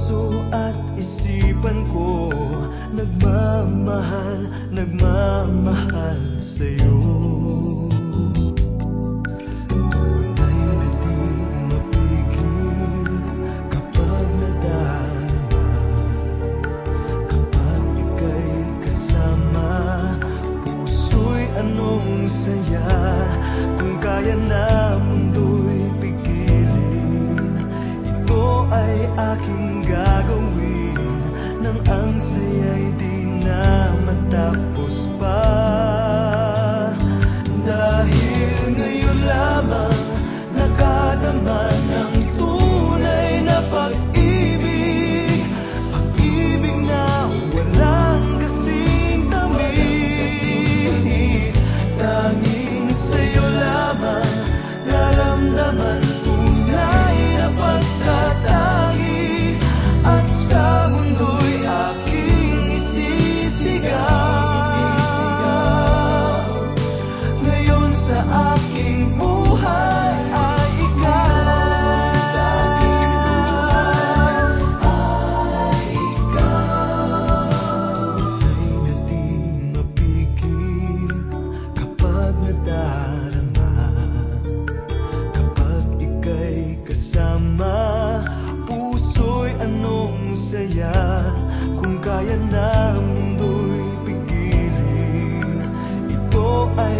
puso at isipan ko nagmamahal, nagmamahal sa'yo. Tunay na di mapigil kapag nadarama, kapag ika'y kasama, puso'y anong saya. Kung kaya na mundo'y pigilin, ito ay aking gagawin, nang ang saya'y di na matapos pa. Dahil ngayon lamang nakadama ng tunay na pag-ibig, pag-ibig na walang kasing tamis. Tanging sa'yo lamang naramdaman tunay na pagkatangi, at sa mundo'y aking isisigaw. Ngayon sa aking buhay ay ikaw. Sa aking buhay ay ikaw. Tunay na di mapigil kapag nadarama, kapag ika'y kasama, puso'y anong saya. Kung kaya na mundo'y pigilin, ito ay